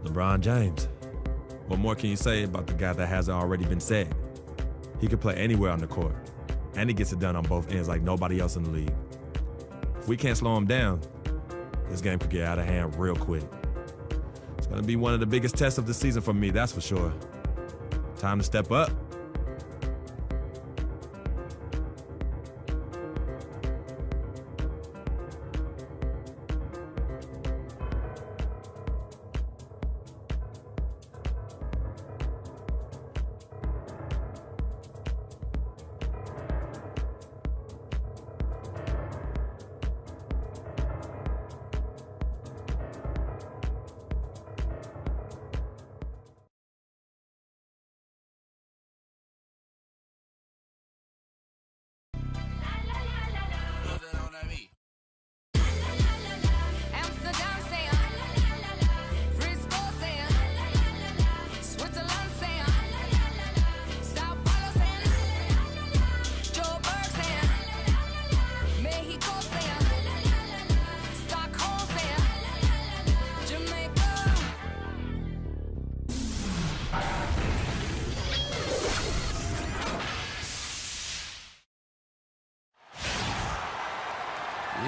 LeBron James. What more can you say about the guy that hasn't already been said? He can play anywhere on the court, and he gets it done on both ends like nobody else in the league. If we can't slow him down, this game could get out of hand real quick. It's going to be one of the biggest tests of the season for me, that's for sure. Time to step up.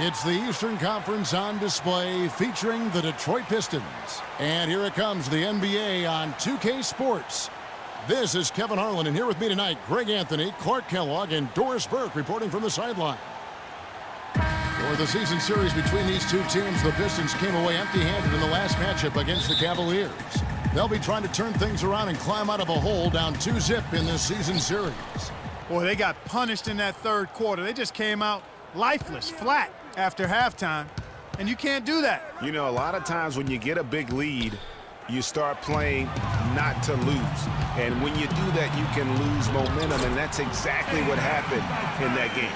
It's the Eastern Conference on display featuring the Detroit Pistons. And here it comes, the NBA on 2K Sports. This is Kevin Harlan, and here with me tonight, Greg Anthony, Clark Kellogg, and Doris Burke reporting from the sideline. For the season series between these two teams, the Pistons came away empty-handed in the last matchup against the Cavaliers. They'll be trying to turn things around and climb out of a hole down 2-0 in this season series. Boy, they got punished in that third quarter. They just came out lifeless, flat after halftime, and you can't do that. You know, a lot of times when you get a big lead, you start playing not to lose. And when you do that, you can lose momentum, and that's exactly what happened in that game.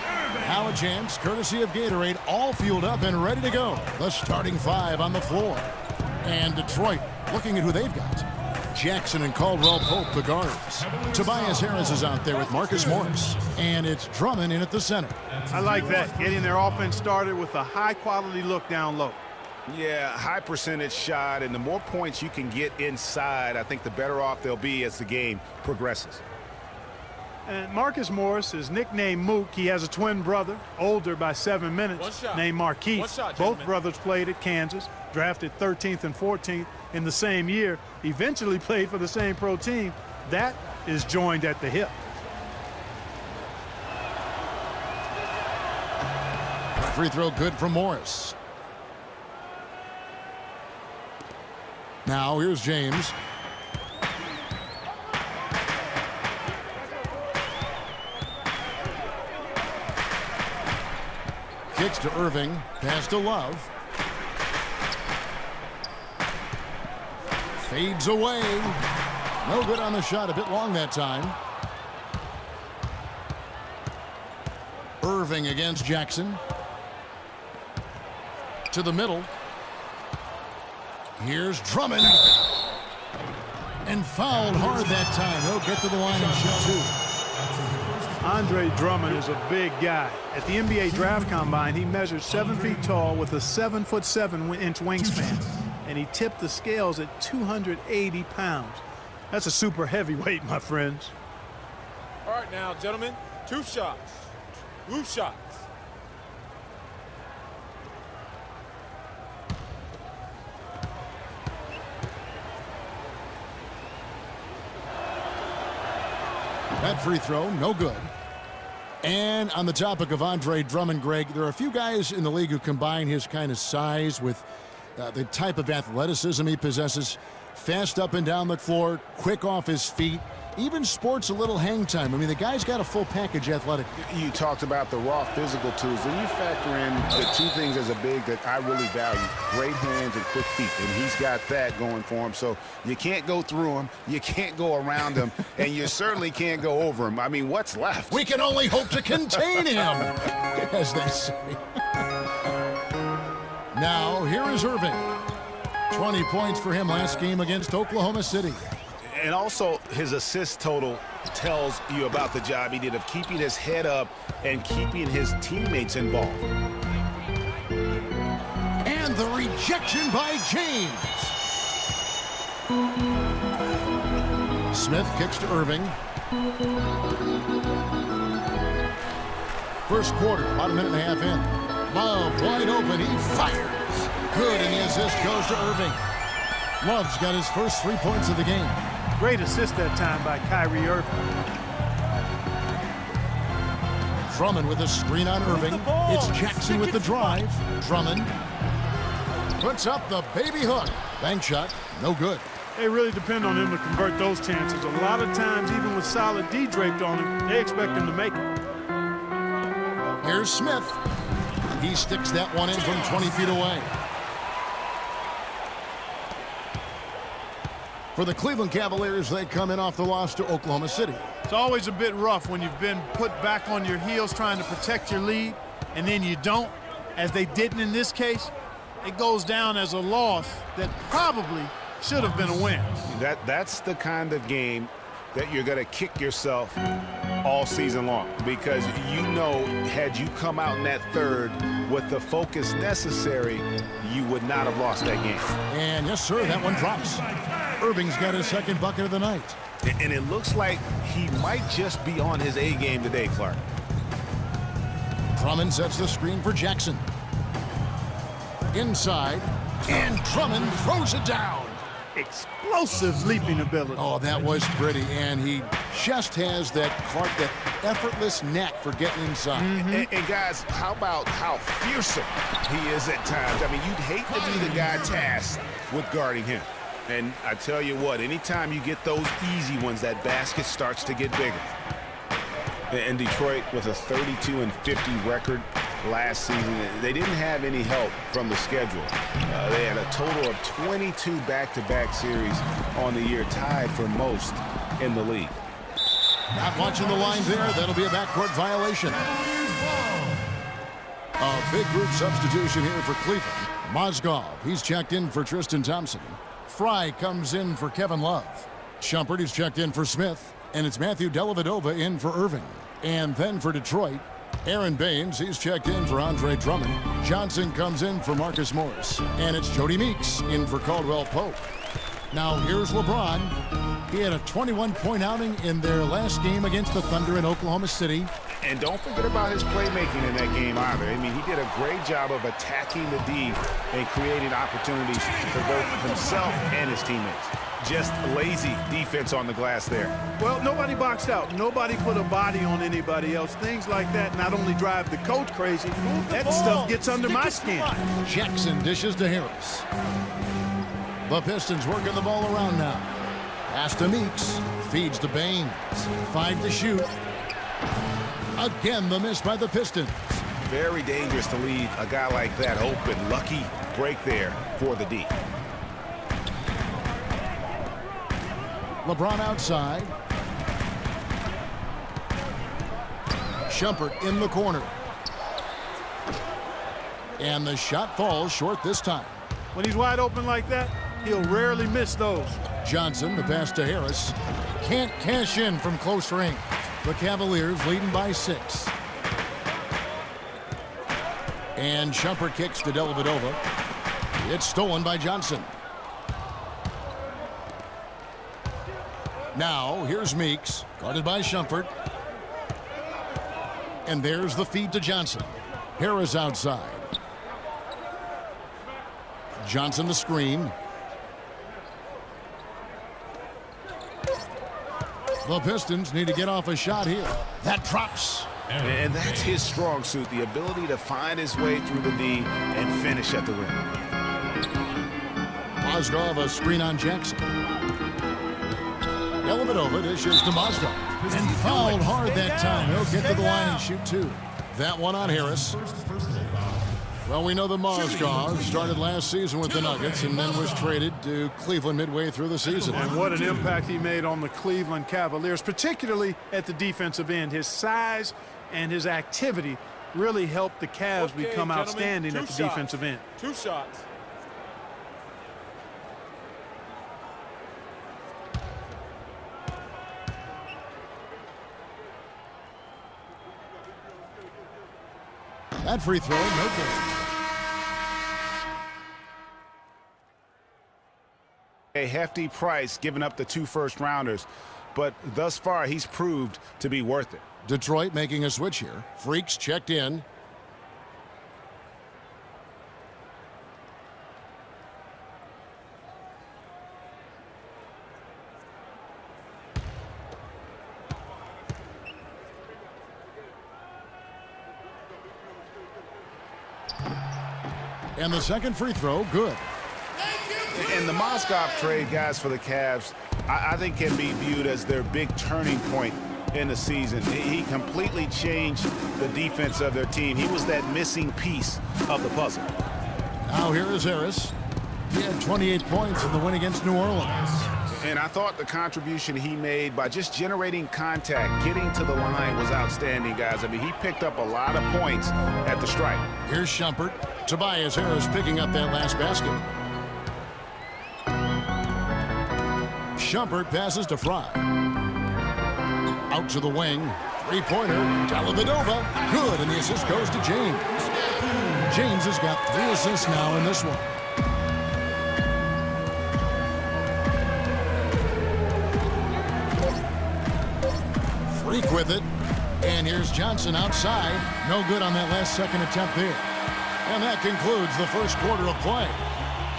Now a chance, courtesy of Gatorade, all fueled up and ready to go. The starting five on the floor. And Detroit looking at who they've got. Jackson and Caldwell Pope, the guards. Tobias Harris is out there with Marcus Morris. And it's Drummond in at the center. I like that, getting their offense started with a high-quality look down low. Yeah, high percentage shot, and the more points you can get inside, I think the better off they'll be as the game progresses. And Marcus Morris is nicknamed Mook. He has a twin brother, older by 7 minutes, named Marquise. Both brothers played at Kansas, drafted 13th and 14th in the same year, eventually played for the same pro team. That is joined at the hip. Free throw good from Morris. Now here's James. Kicks to Irving. Pass to Love. Fades away. No good on the shot. A bit long that time. Irving against Jackson. To the middle. Here's Drummond. And fouled hard that time. He'll get to the line and shoot two. Andre Drummond is a big guy. At the NBA Draft Combine, he measured 7 feet tall with a 7'7" wingspan. And he tipped the scales at 280 pounds. That's a super heavyweight, my friends. All right now, gentlemen, 2 shots. 2 shots. That free throw, no good. And on the topic of Andre Drummond, Greg, there are a few guys in the league who combine his kind of size with the type of athleticism he possesses. Fast up and down the floor, quick off his feet, even sports a little hang time. I mean, the guy's got a full package athletically. You talked about the raw physical tools. Then you factor in the 2 things as a big that I really value: great hands and quick feet. And he's got that going for him. So you can't go through him, you can't go around him, and you certainly can't go over him. I mean, what's left? We can only hope to contain him, as they say. Now, here is Irving. 20 points for him last game against Oklahoma City. And also, his assist total tells you about the job he did of keeping his head up and keeping his teammates involved. And the rejection by James. Smith kicks to Irving. First quarter, about a minute and a half in. Love wide open. He fires. Good, and the assist goes to Irving. Love's got his first 3 points of the game. Great assist that time by Kyrie Irving. Drummond with a screen on Irving. It's Jackson with the drive. Drummond puts up the baby hook. Bank shot, no good. They really depend on him to convert those chances. A lot of times, even with solid D draped on him, they expect him to make it. Here's Smith. He sticks that one in from 20 feet away. For the Cleveland Cavaliers, they come in off the loss to Oklahoma City. It's always a bit rough when you've been put back on your heels trying to protect your lead, and then you don't, as they didn't in this case. It goes down as a loss that probably should have been a win. That's the kind of game that you're going to kick yourself all season long, because you know, had you come out in that third with the focus necessary, you would not have lost that game. And yes, sir, that one drops. Irving's got his second bucket of the night. And it looks like he might just be on his A game today, Clark. Drummond sets the screen for Jackson. Inside, and Drummond throws it down. Explosive leaping ability. Oh, that was pretty, and he just has that effortless knack for getting inside. And guys, how about how fearsome he is at times? I mean, you'd hate to be the guy tasked with guarding him. And I tell you what, anytime you get those easy ones, that basket starts to get bigger. And Detroit, with a 32-50 record last season, they didn't have any help from the schedule. They had a total of 22 back-to-back series on the year, tied for most in the league. Not watching the line there. That'll be a backcourt violation. A big group substitution here for Cleveland. Mozgov, he's checked in for Tristan Thompson. Fry comes in for Kevin Love. Shumpert is checked in for Smith. And it's Matthew Dellavedova in for Irving. And then for Detroit, Aaron Baines, he's checked in for Andre Drummond. Johnson comes in for Marcus Morris. And it's Jody Meeks in for Caldwell Pope. Now here's LeBron. He had a 21-point outing in their last game against the Thunder in Oklahoma City. And don't forget about his playmaking in that game either. I mean, he did a great job of attacking the D and creating opportunities for both himself and his teammates. Just lazy defense on the glass there. Well, nobody boxed out. Nobody put a body on anybody else. Things like that not only drive the coach crazy, that stuff gets under my skin. Jackson dishes to Harris. The Pistons working the ball around now. Pass to Meeks. Feeds to Baines. 5 to shoot. Again, the miss by the Pistons. Very dangerous to leave a guy like that open. Lucky break there for the D. LeBron outside. Shumpert in the corner. And the shot falls short this time. When he's wide open like that, he'll rarely miss those. Johnson, the pass to Harris. Can't cash in from close range. The Cavaliers leading by 6. And Shumpert kicks to Dellavedova. It's stolen by Johnson. Now, here's Meeks, guarded by Shumpert. And there's the feed to Johnson. Harris outside. Johnson the screen. The Pistons need to get off a shot here. That drops. And that's his strong suit, the ability to find his way through the D and finish at the rim. Mozgov, a screen on Jackson. Dellavedova dishes to Mozgov. And fouled hard that time. He'll get to the line and shoot 2. That one on Harris. Well, we know that Mozgov started last season with the Nuggets and then was traded to Cleveland midway through the season. And what an impact he made on the Cleveland Cavaliers, particularly at the defensive end. His size and his activity really helped the Cavs become outstanding at the defensive end. 2 shots. That free throw, no good. a hefty price giving up the 2 first-rounders, but thus far he's proved to be worth it. Detroit making a switch here. Freaks checked in. And the second free throw, good. And the Mozgov trade, guys, for the Cavs, I think can be viewed as their big turning point in the season. He completely changed the defense of their team. He was that missing piece of the puzzle. Now here is Harris. He had 28 points in the win against New Orleans. And I thought the contribution he made by just generating contact, getting to the line was outstanding, guys. I mean, he picked up a lot of points at the stripe. Here's Shumpert. Tobias Harris picking up that last basket. Shumpert passes to Fry. Out to the wing. Three-pointer. Dellavedova. Good, and the assist goes to James. James has got 3 assists now in this one. Freak with it. And here's Johnson outside. No good on that last second attempt there. And that concludes the first quarter of play.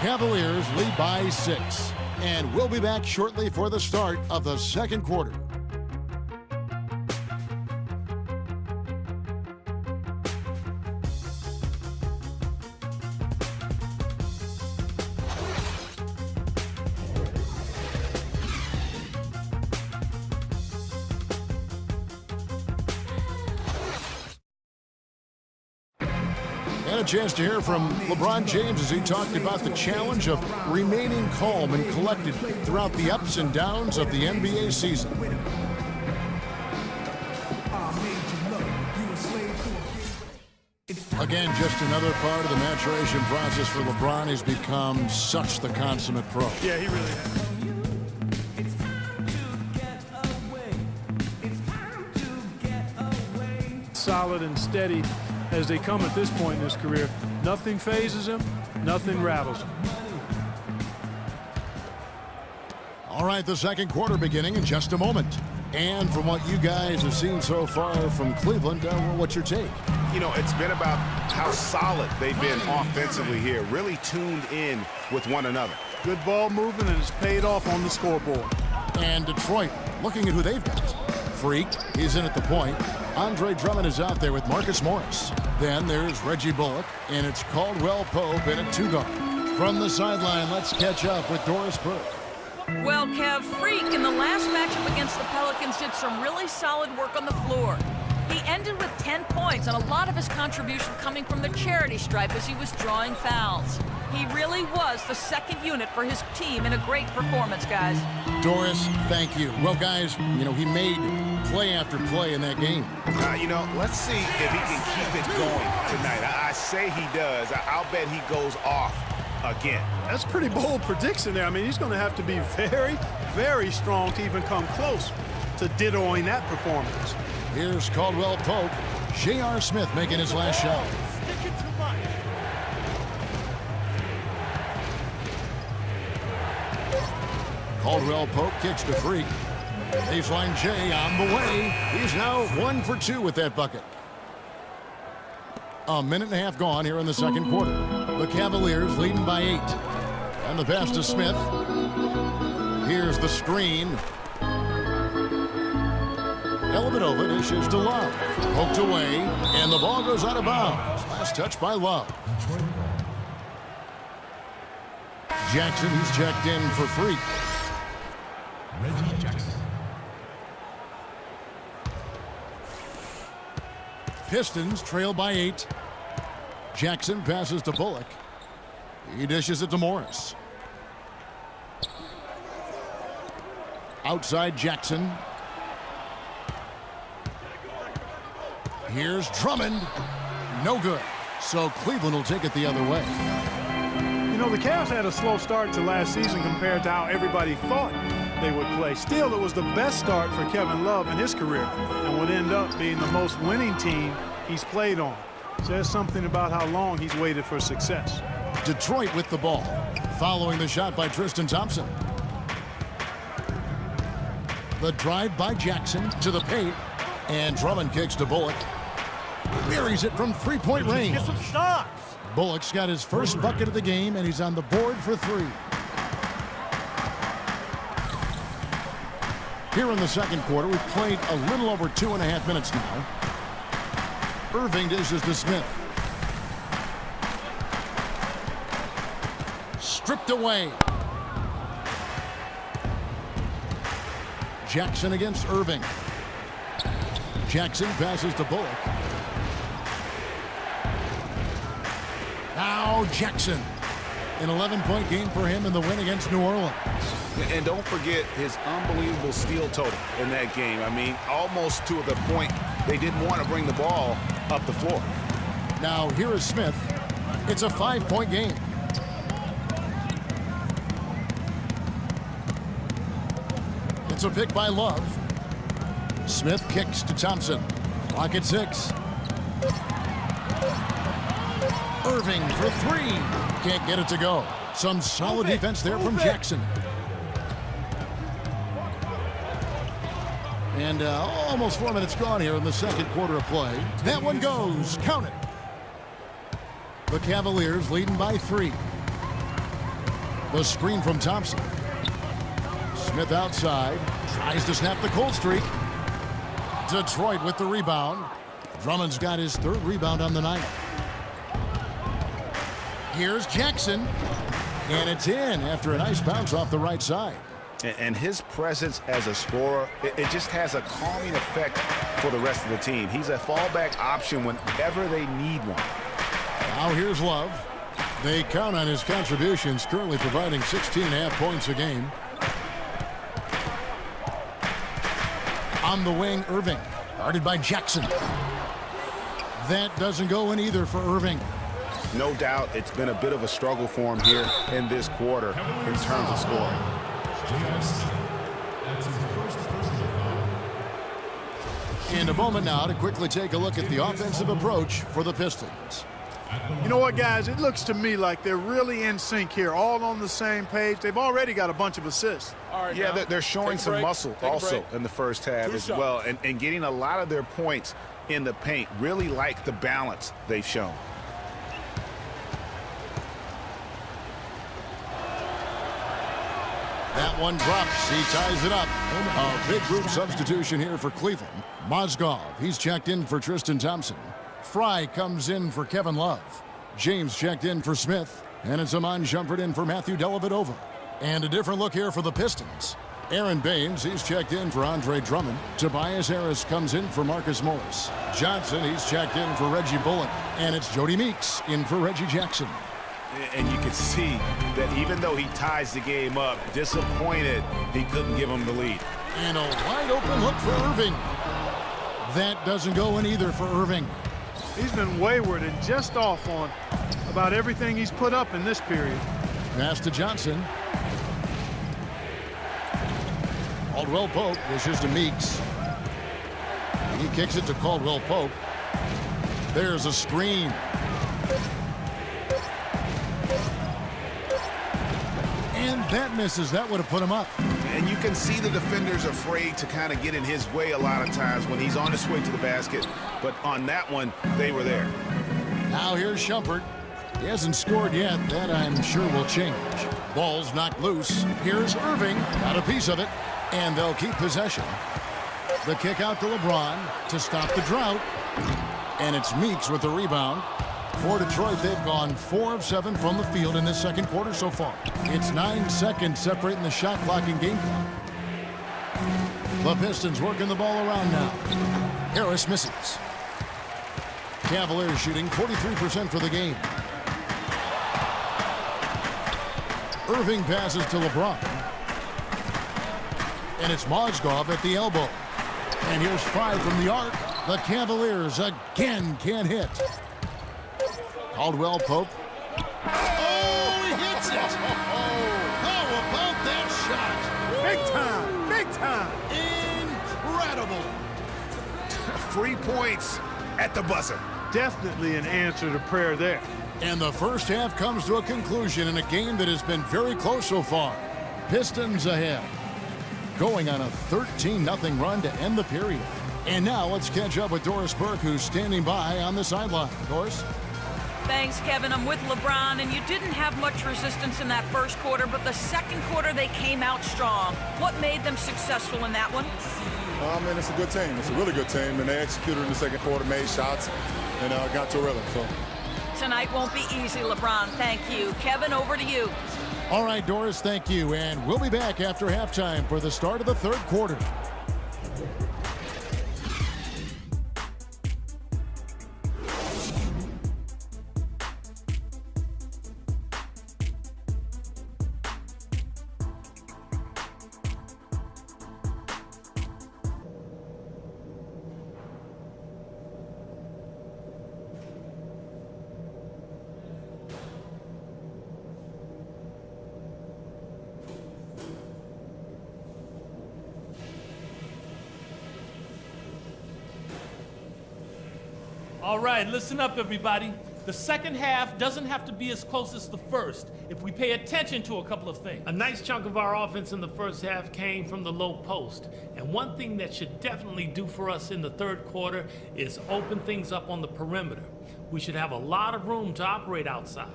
Cavaliers lead by 6. And we'll be back shortly for the start of the second quarter. And a chance to hear from LeBron James as he talked about the challenge of remaining calm and collected throughout the ups and downs of the NBA season. Again, just another part of the maturation process for LeBron. He's become such the consummate pro. Yeah, he really has. Solid and steady as they come at this point in his career. Nothing phases him, nothing rattles him. All right, the second quarter beginning in just a moment. And from what you guys have seen so far from Cleveland, what's your take? You know, it's been about how solid they've been offensively here, really tuned in with one another. Good ball movement, and it's paid off on the scoreboard. And Detroit, looking at who they've got. Freak, he's in at the point. Andre Drummond is out there with Marcus Morris. Then there's Reggie Bullock, and it's Caldwell Pope in at 2 guard. From the sideline, let's catch up with Doris Burke. Well, Kev, Freak in the last matchup against the Pelicans did some really solid work on the floor. He ended with 10 points, and a lot of his contribution coming from the charity stripe as he was drawing fouls. He really was the second unit for his team in a great performance, guys. Doris, thank you. Well, guys, you know, he made play after play in that game. You know, let's see if he can keep it going tonight. I say he does. I'll bet he goes off again. That's a pretty bold prediction there. I mean, he's going to have to be very, very strong to even come close to dittoing that performance. Here's Caldwell Pope. J.R. Smith making his last shot. Caldwell Pope kicks to Freak. Baseline J on the way. He's now 1 for 2 with that bucket. A minute and a half gone here in the second quarter. The Cavaliers leading by 8. And the pass to Smith. Here's the screen. Dellavedova dishes to Love. Poked away, and the ball goes out of bounds. Last touch by Love. Jackson, he's checked in for Freak. Reggie Jackson. Pistons trail by 8. Jackson passes to Bullock. He dishes it to Morris. Outside Jackson. Here's Drummond. No good. So Cleveland will take it the other way. You know, the Cavs had a slow start to last season compared to how everybody thought they would play. Still, it was the best start for Kevin Love in his career and would end up being the most winning team he's played on. Says something about how long he's waited for success. Detroit with the ball. Following the shot by Tristan Thompson. The drive by Jackson to the paint. And Drummond kicks to Bullock. Buries it from three-point range. Get some stops. Bullock's got his first bucket of the game, and he's on the board for 3. Here in the second quarter, we've played a little over 2.5 minutes now. Irving dishes to Smith. Stripped away. Jackson against Irving. Jackson passes to Bullock. Now Jackson. An 11-point game for him in the win against New Orleans. And don't forget his unbelievable steal total in that game. I mean, almost to the point they didn't want to bring the ball up the floor. Now here is Smith. It's a 5-point game. It's a pick by Love. Smith kicks to Thompson. Clock at 6. Irving for 3. Can't get it to go. Some solid defense there from Jackson. And almost 4 minutes gone here in the second quarter of play. That one goes. Count it. The Cavaliers leading by 3. The screen from Thompson. Smith outside. Tries to snap the cold streak. Detroit with the rebound. Drummond's got his 3rd rebound on the night. Here's Jackson. And it's in after a nice bounce off the right side. And his presence as a scorer, it just has a calming effect for the rest of the team. He's a fallback option whenever they need one. Now here's Love. They count on his contributions, currently providing 16.5 points a game. On the wing, Irving. Guarded by Jackson. That doesn't go in either for Irving. No doubt it's been a bit of a struggle for him here in this quarter in terms of scoring. And a moment now to quickly take a look at the offensive approach for the Pistons. You know what, guys? It looks to me like they're really in sync here, all on the same page. They've already got a bunch of assists. All right, Yeah, now, they're showing some muscle also in the first half as well, and getting a lot of their points in the paint. Really like the balance they've shown. That one drops. He ties it up. A big group substitution here for Cleveland. Mozgov, he's checked in for Tristan Thompson. Fry comes in for Kevin Love. James checked in for Smith. And it's Iman Shumpert in for Matthew Dellavedova. And a different look here for the Pistons. Aaron Baines, he's checked in for Andre Drummond. Tobias Harris comes in for Marcus Morris. Johnson, he's checked in for Reggie Bullock. And it's Jody Meeks in for Reggie Jackson. And you can see that even though he ties the game up, disappointed he couldn't give him the lead. And a wide open look for Irving. That doesn't go in either for Irving. He's been wayward and just off on about everything he's put up in this period. Pass to Johnson. Caldwell Pope dishes to Meeks. He kicks it to Caldwell Pope. There's a screen. And that misses. That would have put him up. And you can see the defender's afraid to kind of get in his way a lot of times when he's on his way to the basket. But on that one, they were there. Now here's Shumpert. He hasn't scored yet. That I'm sure will change. Ball's knocked loose. Here's Irving. Got a piece of it. And they'll keep possession. The kick out to LeBron to stop the drought. And it's Meeks with the rebound. For Detroit, they've gone 4 of 7 from the field in this second quarter so far. It's 9 seconds separating the shot clock and game clock. The Pistons working the ball around now. Harris misses. Cavaliers shooting 43% for the game. Irving passes to LeBron. And it's Mozgov at the elbow. And here's 5 from the arc. The Cavaliers again can't hit. Caldwell Pope. Oh, he hits it! How about that shot? Big time! Big time! Incredible! 3 points at the buzzer. Definitely an answer to prayer there. And the first half comes to a conclusion in a game that has been very close so far. Pistons ahead. going on a 13-0 run to end the period. And now let's catch up with Doris Burke, who's standing by on the sideline. Doris? Thanks, Kevin. I'm with LeBron, and you didn't have much resistance in that first quarter, but the second quarter they came out strong. What made them successful in that one? I mean, it's a good team. It's a really good team, and they executed in the second quarter, made shots, and got to a rhythm. So tonight won't be easy, LeBron. Thank you. Kevin, over to you. All right, Doris, thank you. And we'll be back after halftime for the start of the third quarter. All right, listen up, everybody. The second half doesn't have to be as close as the first if we pay attention to a couple of things. A nice chunk of our offense in the first half came from the low post. And one thing that should definitely do for us in the third quarter is open things up on the perimeter. We should have a lot of room to operate outside.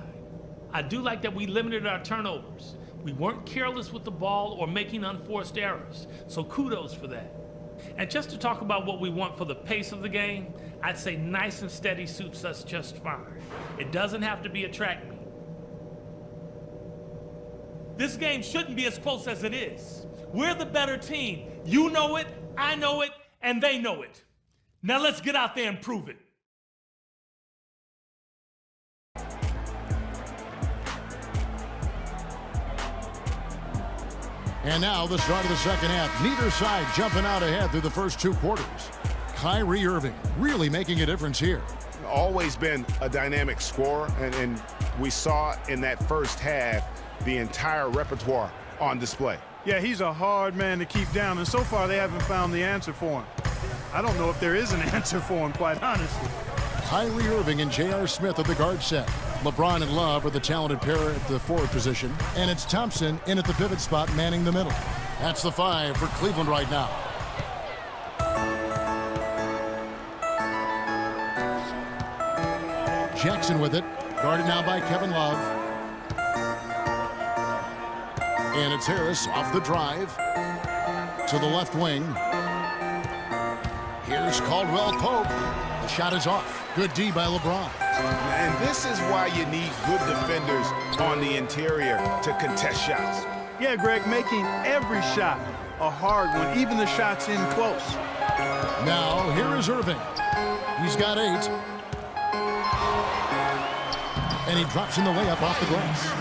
I do like that we limited our turnovers. We weren't careless with the ball or making unforced errors, so kudos for that. And just to talk about what we want for the pace of the game, I'd say nice and steady suits us just fine. It doesn't have to be a track meet. This game shouldn't be as close as it is. We're the better team. You know it, I know it, and they know it. Now let's get out there and prove it. And now the start of the second half. Neither side jumping out ahead through the first two quarters. Kyrie Irving really making a difference here. Always been a dynamic scorer, and we saw in that first half the entire repertoire on display. Yeah, he's a hard man to keep down, and so far they haven't found the answer for him. I don't know if there is an answer for him, quite honestly. Kyrie Irving and J.R. Smith at the guard set. LeBron and Love are the talented pair at the forward position. And it's Thompson in at the pivot spot manning the middle. That's the 5 for Cleveland right now. Jackson with it. Guarded now by Kevin Love. And it's Harris off the drive to the left wing. Here's Caldwell Pope. The shot is off. Good D by LeBron. And this is why you need good defenders on the interior to contest shots. Yeah, Greg, making every shot a hard one, even the shots in close. Now, here is Irving. He's got 8. And he drops in the layup off the glass.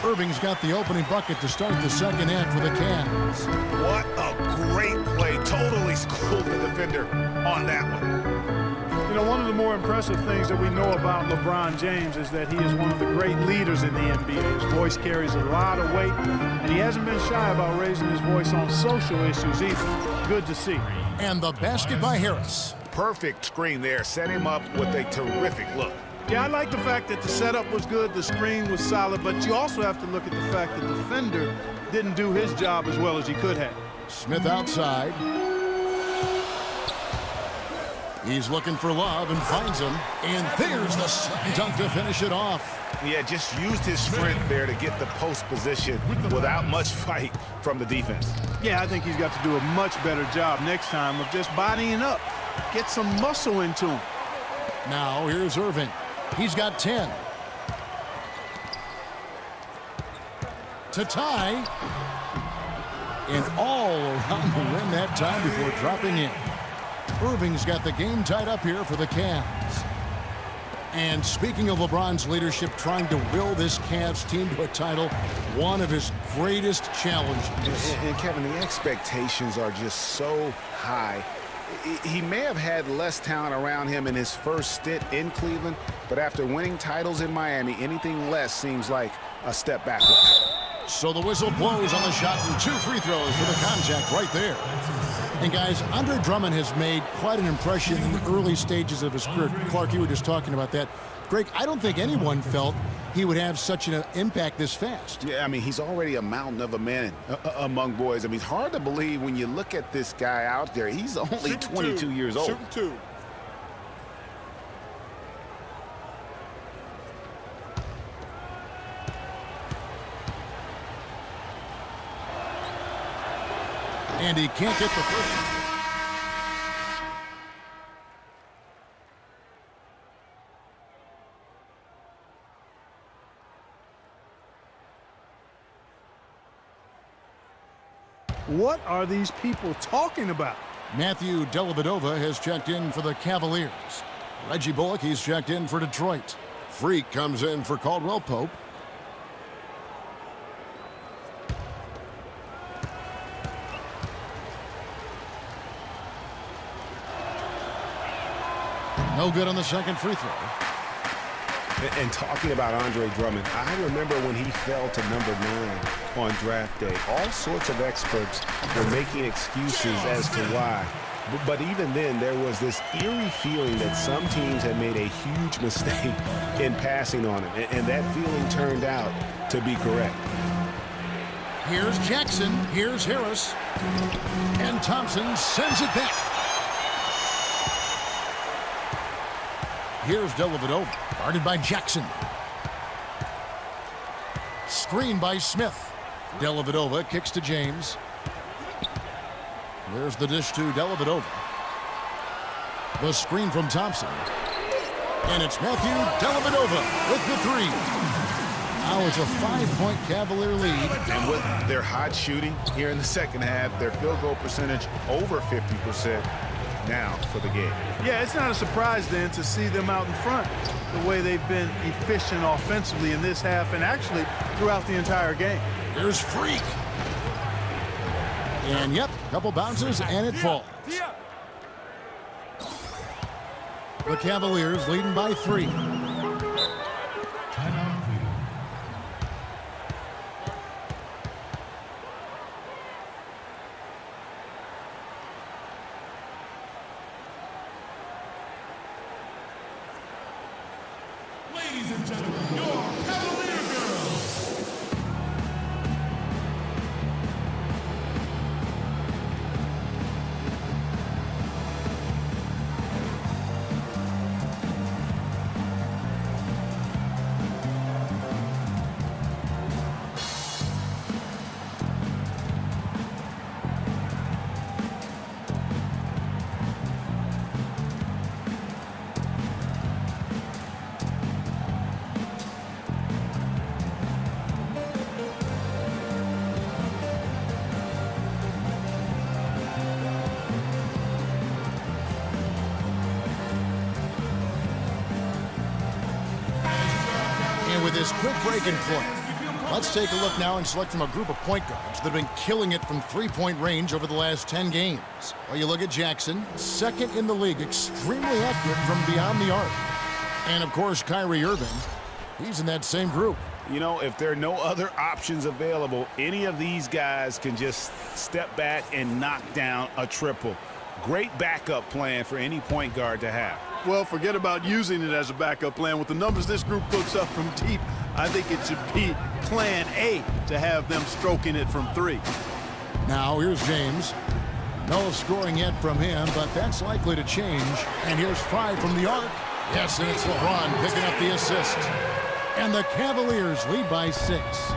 Irving's got the opening bucket to start the second half for the Cavs. What a great play. Totally schooled the defender on that one. You know, one of the more impressive things that we know about LeBron James is that he is one of the great leaders in the NBA. His voice carries a lot of weight, and he hasn't been shy about raising his voice on social issues either. Good to see. And the basket by Harris. Perfect screen there. Set him up with a terrific look. Yeah, I like the fact that the setup was good, the screen was solid, but you also have to look at the fact that the defender didn't do his job as well as he could have. Smith outside. He's looking for Love and finds him. And there's the slam dunk to finish it off. Yeah, just used his strength there to get the post position without much fight from the defense. Yeah, I think he's got to do a much better job next time of just bodying up. Get some muscle into him. Now here's Irving. He's got 10. To tie. And all around the rim that time before dropping in. Irving's got the game tied up here for the Cavs. And speaking of LeBron's leadership, trying to will this Cavs team to a title, one of his greatest challenges. And Kevin, the expectations are just so high. He may have had less talent around him in his first stint in Cleveland, but after winning titles in Miami, anything less seems like a step backward. So the whistle blows on the shot and 2 free throws for the contact right there. And guys, Andre Drummond has made quite an impression in the early stages of his career. Clark, you were just talking about that. Greg, I don't think anyone felt he would have such an impact this fast. Yeah, I mean, he's already a mountain of a man among boys. I mean, it's hard to believe when you look at this guy out there. He's only 22 years old. Shooting 2. And he can't get the first one. What are these people talking about? Matthew Dellavedova has checked in for the Cavaliers. Reggie Bullock, he's checked in for Detroit. Freak comes in for Caldwell Pope. No good on the second free throw. And talking about Andre Drummond, I remember when he fell to number 9 on draft day. All sorts of experts were making excuses as to why. But even then, there was this eerie feeling that some teams had made a huge mistake in passing on him. And that feeling turned out to be correct. Here's Jackson. Here's Harris. And Thompson sends it back. Here's Dellavedova, guarded by Jackson. Screen by Smith. Dellavedova kicks to James. There's the dish to Dellavedova. The screen from Thompson. And it's Matthew Dellavedova with the 3. Now it's a 5-point Cavalier lead. And with their hot shooting here in the second half, their field goal percentage over 50%. Now for the game. Yeah, it's not a surprise then to see them out in front the way they've been efficient offensively in this half and actually throughout the entire game. Here's Freak. And yep, couple bounces and it falls. The Cavaliers leading by 3. Ladies and gentlemen, your Cavalier girls. With this quick break in play, let's take a look now and select from a group of point guards that have been killing it from three-point range over the last 10 games. Well, you look at Jackson, second in the league, extremely accurate from beyond the arc. And, of course, Kyrie Irving, he's in that same group. You know, if there are no other options available, any of these guys can just step back and knock down a triple. Great backup plan for any point guard to have. Well, forget about using it as a backup plan. With the numbers this group puts up from deep, I think it should be plan A to have them stroking it from 3. Now here's James. No scoring yet from him, but that's likely to change. And here's 5 from the arc. Yes, and it's LeBron picking up the assist. And the Cavaliers lead by 6.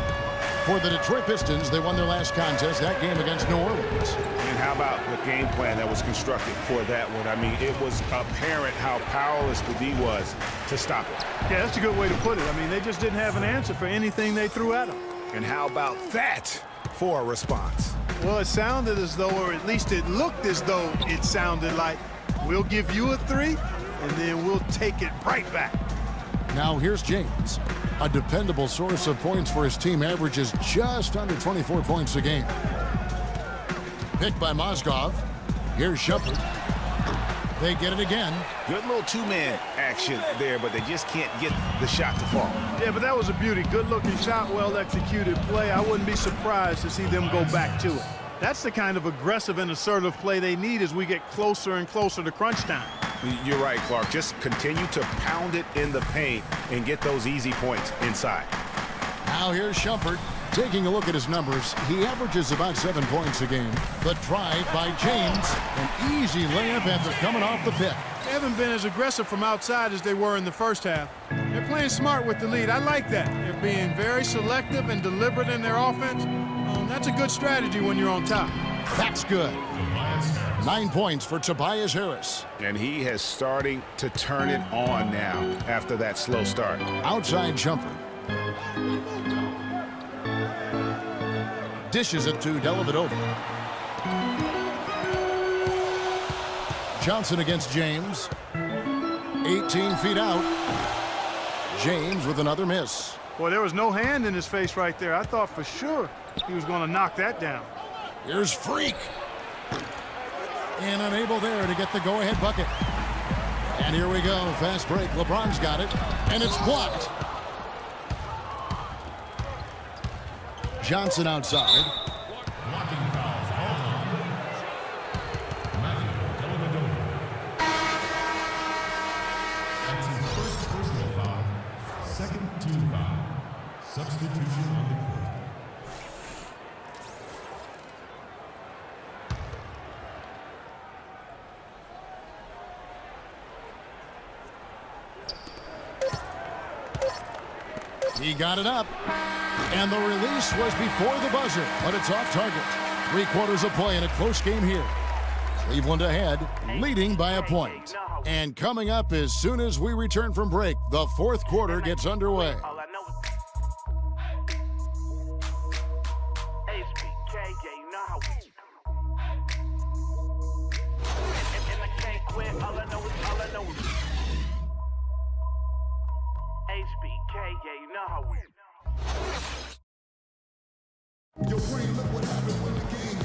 For the Detroit Pistons, they won their last contest, that game against New Orleans. And how about the game plan that was constructed for that one? I mean, it was apparent how powerless the D was to stop it. Yeah, that's a good way to put it. I mean, they just didn't have an answer for anything they threw at them. And how about that for a response? Well, it sounded as though, or at least it looked as though it sounded like, we'll give you a 3, and then we'll take it right back. Now here's James. A dependable source of points for his team, averages just under 24 points a game. Picked by Mozgov. Here's Shumpert. They get it again. Good little two-man action there, but they just can't get the shot to fall. Yeah, but that was a beauty. Good-looking shot, well-executed play. I wouldn't be surprised to see them go back to it. That's the kind of aggressive and assertive play they need as we get closer and closer to crunch time. You're right, Clark. Just continue to pound it in the paint and get those easy points inside. Now here's Shumpert. Taking a look at his numbers, he averages about 7 points a game. The drive by James, an easy layup after coming off the pick. They haven't been as aggressive from outside as they were in the first half. They're playing smart with the lead. I like that. They're being very selective and deliberate in their offense. That's a good strategy when you're on top. That's good. 9 points for Tobias Harris. And he has starting to turn it on now after that slow start. Outside Shumpert. Dishes it to Dellavedova. Johnson against James. 18 feet out. James with another miss. Boy, there was no hand in his face right there. I thought for sure he was going to knock that down. Here's Freak. And unable there to get the go-ahead bucket. And here we go. Fast break. LeBron's got it. And it's blocked. Johnson outside. That's his first personal foul. Second team foul. Substitution on the court. He got it up. And the release was before the buzzer, but it's off target. 3/4 of play in a close game here. Cleveland ahead, leading by a point. And coming up as soon as we return from break, the fourth quarter gets underway.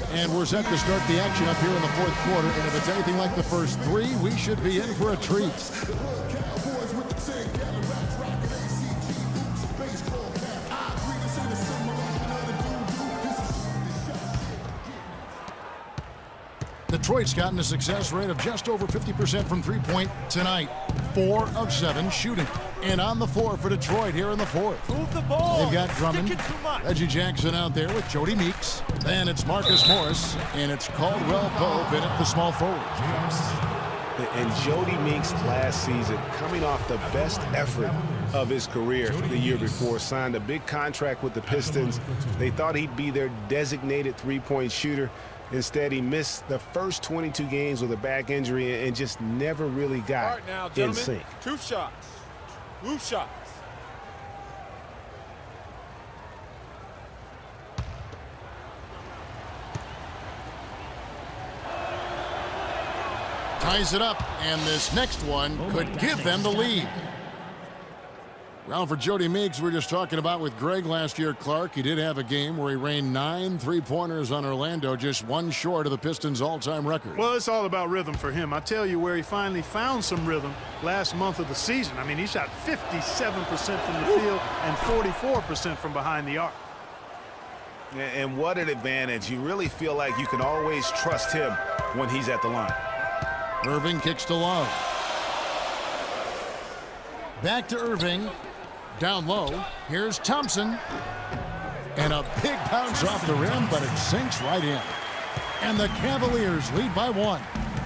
And we're set to start the action up here in the fourth quarter. And if it's anything like the first three, we should be in for a treat. Detroit's gotten a success rate of just over 50% from three-point tonight. 4 of 7 shooting. And on the floor for Detroit here in the fourth. Move the ball. They've got Drummond, Reggie Jackson out there with Jody Meeks. Then it's Marcus Morris, and it's Caldwell Pope in at the small forward. And Jody Meeks last season, coming off the best effort of his career the year before, signed a big contract with the Pistons. They thought he'd be their designated three-point shooter. Instead, he missed the first 22 games with a back injury and just never really got in sync. 2 shots. 2 shots. Ties it up, and this next one could give them the lead. Round for Jody Meeks, we were just talking about with Greg last year, Clark. He did have a game where he rained 9 3-pointers on Orlando, just one short of the Pistons' all-time record. Well, it's all about rhythm for him. I tell you where he finally found some rhythm last month of the season. I mean, he shot 57% from the field and 44% from behind the arc. And what an advantage. You really feel like you can always trust him when he's at the line. Irving kicks to Love. Back to Irving. Down low. Here's Thompson. And a big bounce off the rim, but it sinks right in. And the Cavaliers lead by 1.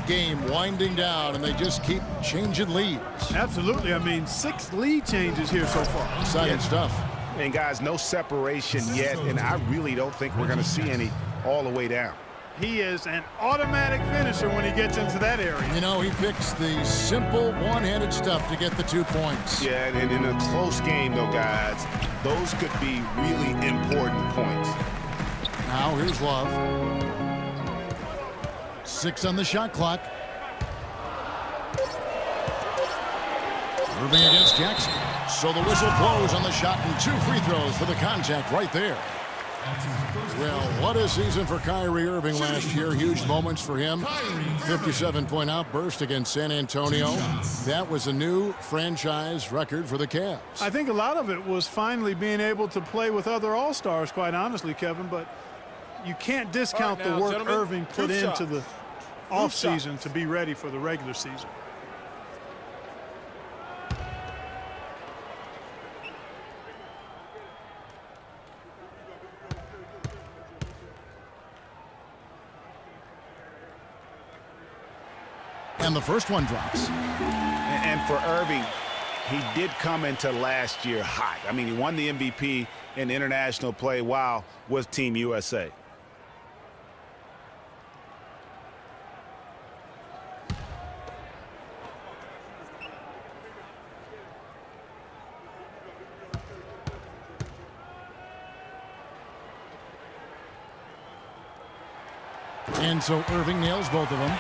Game winding down, and they just keep changing leads. Absolutely. I mean, 6 lead changes here so far. Exciting stuff. And, guys, no separation yet, and I really don't think we're going to see any all the way down. He is an automatic finisher when he gets into that area. You know, he picks the simple one-handed stuff to get the 2 points. Yeah, and in a close game, though, guys, those could be really important points. Now, here's Love. 6 on the shot clock. Irving against Jackson. So the whistle blows on the shot and 2 free throws for the contact right there. That's his first. Well, what a season for Kyrie Irving last year. Huge moments for him. 57-point outburst against San Antonio. That was a new franchise record for the Cavs. I think a lot of it was finally being able to play with other All-Stars, quite honestly, Kevin, but you can't discount All right, now, the work gentlemen, Irving put two into shots. the offseason to be ready for the regular season. And the first one drops. And for Irving, he did come into last year hot. I mean, he won the MVP in international play while with Team USA. And so Irving nails both of them.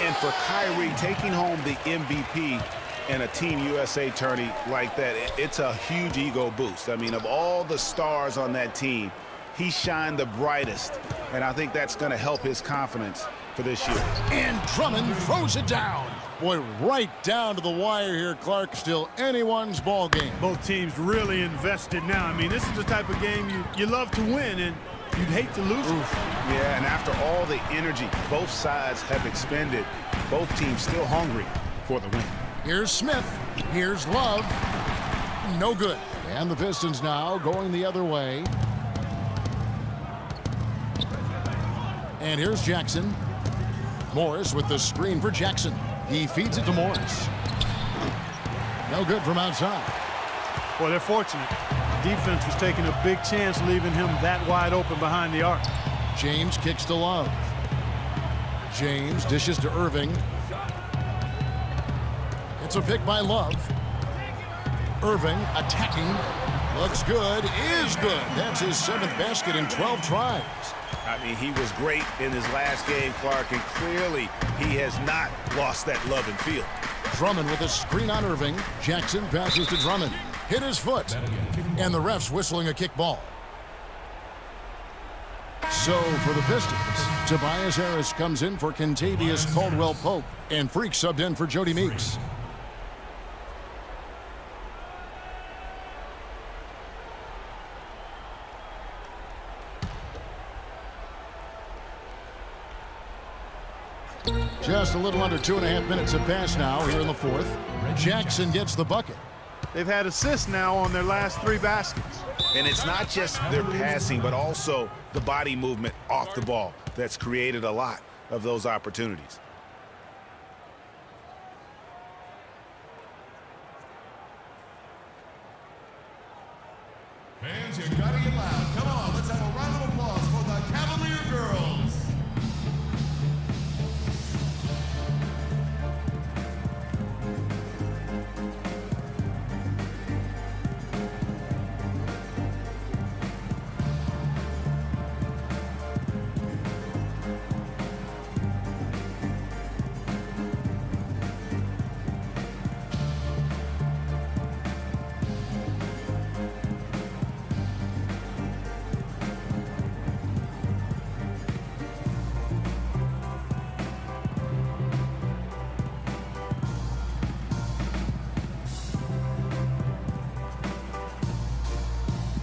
And for Kyrie, taking home the MVP in a Team USA tourney like that, it's a huge ego boost. I mean, of all the stars on that team, he shined the brightest. And I think that's going to help his confidence for this year. And Drummond throws it down. Boy, right down to the wire here, Clark. Still anyone's ball game. Both teams really invested now. I mean, this is the type of game you love to win, and you'd hate to lose it. Yeah, and after all the energy both sides have expended, both teams still hungry for the win. Here's Smith. Here's Love. No good. And the Pistons now going the other way. And here's Jackson. Morris with the screen for Jackson. He feeds it to Morris. No good from outside. Boy, they're fortunate. Defense was taking a big chance leaving him that wide open behind the arc. James kicks to Love. James dishes to Irving. It's a pick by Love. Irving attacking. Looks good. Is good. That's his 7th basket in 12 tries. I mean, he was great in his last game, Clark, and clearly he has not lost that love and feel. Drummond with a screen on Irving. Jackson passes to Drummond. Hit his foot. And the ref's whistling a kick ball. So for the Pistons, Tobias Harris comes in for Kentavious Caldwell-Pope, and Freak subbed in for Jody Meeks. Just a little under 2.5 minutes have passed now here in the fourth. Jackson gets the bucket. They've had assists now on their last 3 baskets. And it's not just their passing, but also the body movement off the ball that's created a lot of those opportunities. Fans, you gotta get loud. Come on, let's have a round of applause for the Cavalier girls.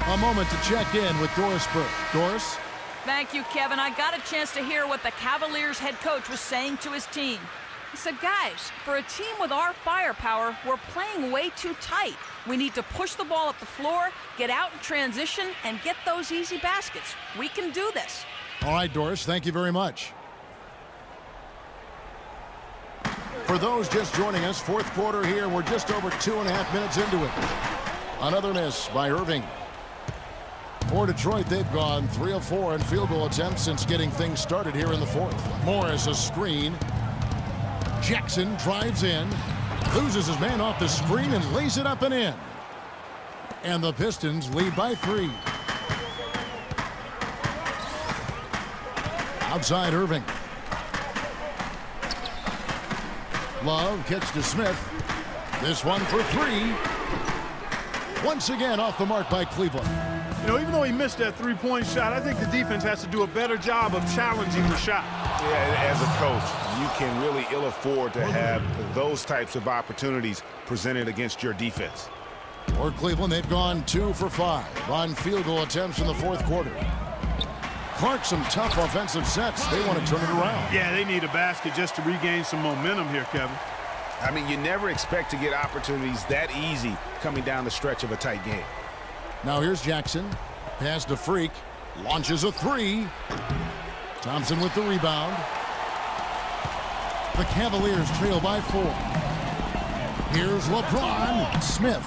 A moment to check in with Doris Burke. Doris? Thank you, Kevin. I got a chance to hear what the Cavaliers head coach was saying to his team. He said, guys, for a team with our firepower, we're playing way too tight. We need to push the ball up the floor, get out in transition, and get those easy baskets. We can do this. All right, Doris, thank you very much. For those just joining us, fourth quarter here, we're just over 2.5 minutes into it. Another miss by Irving. For Detroit, they've gone 3 of 4 in field goal attempts since getting things started here in the fourth. Morris a screen. Jackson drives in, loses his man off the screen and lays it up and in. And the Pistons lead by 3. Outside Irving. Love kicks to Smith. This one for 3. Once again off the mark by Cleveland. You know, even though he missed that three-point shot, I think the defense has to do a better job of challenging the shot. Yeah, as a coach, you can really ill afford to have those types of opportunities presented against your defense. For Cleveland, they've gone 2 for 5 on field goal attempts in the fourth quarter. Clark, some tough offensive sets. They want to turn it around. Yeah, they need a basket just to regain some momentum here, Kevin. I mean, you never expect to get opportunities that easy coming down the stretch of a tight game. Now here's Jackson. Pass to Freak. Launches a three. Thompson with the rebound. The Cavaliers trail by 4. Here's LeBron. Smith.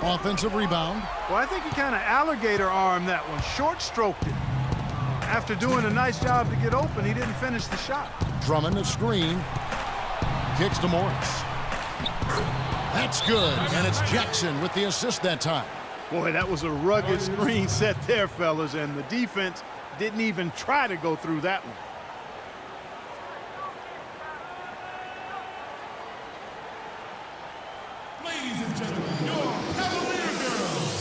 Offensive rebound. Well, I think he kind of alligator-armed that one. Short-stroked it. After doing a nice job to get open, he didn't finish the shot. Drummond, a screen. Kicks to Morris. That's good. And it's Jackson with the assist that time. Boy, that was a rugged screen set there, fellas, and the defense didn't even try to go through that one. Ladies and gentlemen, your Cavalier girls.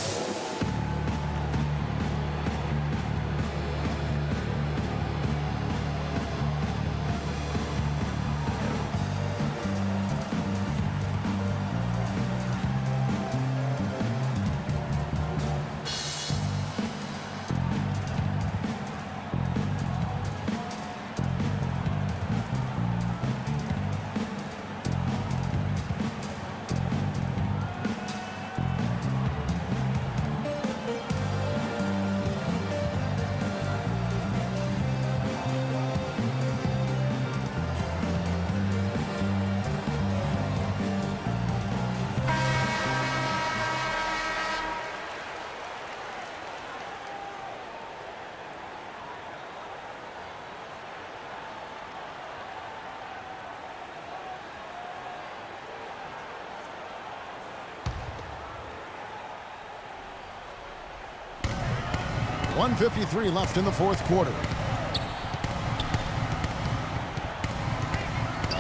.153 left in the fourth quarter.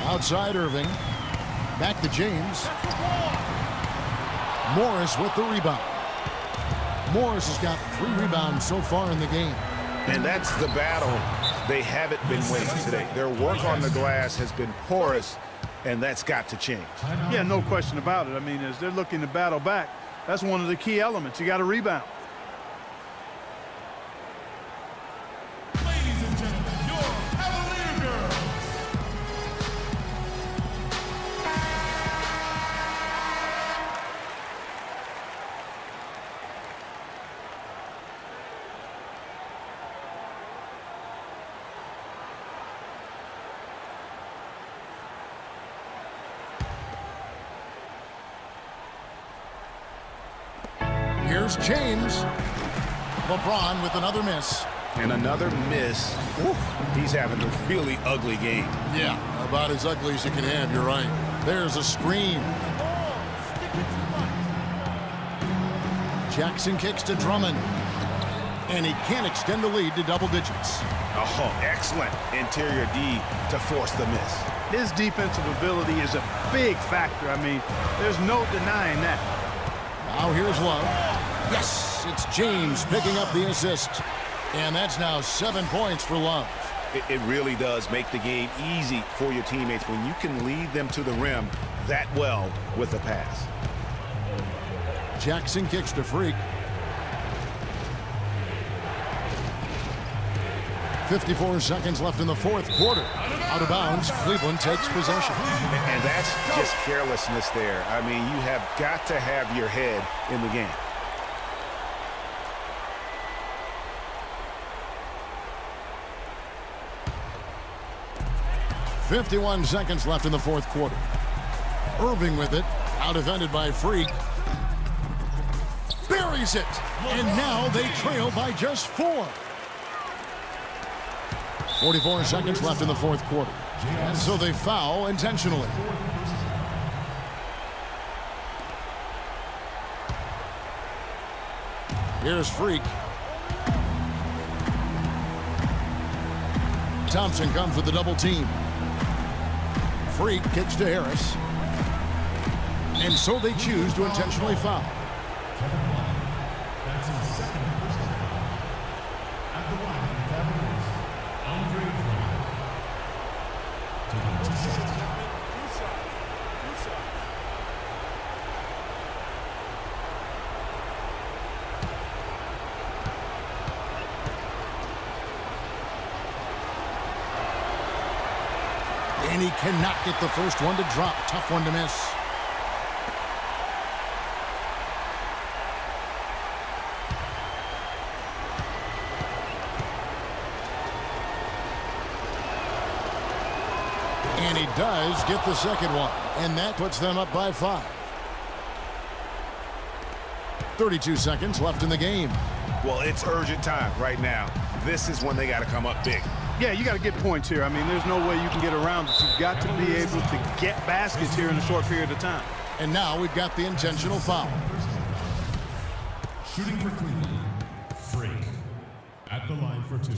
Outside Irving. Back to James. Morris with the rebound. Morris has got 3 rebounds so far in the game. And that's the battle they haven't been winning today. Their work on the glass has been porous, and that's got to change. Yeah, no question about it. I mean, as they're looking to battle back, that's one of the key elements. You got to rebound. Ladies and gentlemen, your Cavalier girls. Here's James. LeBron with another miss. And another miss. Whew, he's having a really ugly game. Yeah, about as ugly as you can have, you're right. There's a screen. Jackson kicks to Drummond. And he can't extend the lead to double digits. Oh, excellent interior D to force the miss. His defensive ability is a big factor. I mean, there's no denying that. Now here's Love. Yes, it's James picking up the assist. And that's now 7 points for Love. It really does make the game easy for your teammates when you can lead them to the rim that well with a pass. Jackson kicks to Freak. 54 seconds left in the fourth quarter. Out of bounds, Cleveland takes possession. And that's just carelessness there. I mean, you have got to have your head in the game. .51 seconds left in the fourth quarter. Irving with it, out defended by Freak. Buries it, and now they trail by just 4. 44 seconds left in the fourth quarter. And so they foul intentionally. Here's Freak. Thompson comes with the double team. Freak kicks to Harris. And so they choose to intentionally foul. That's his second And he cannot get the first one to drop. Tough one to miss. And he does get the second one. And that puts them up by 5. 32 seconds left in the game. Well, it's urgent time right now. This is when they got to come up big. Yeah, you got to get points here. I mean, there's no way you can get around it. You've got to be able to get baskets here in a short period of time. And now we've got the intentional foul. Shooting for Cleveland, Freak. At the line for 2.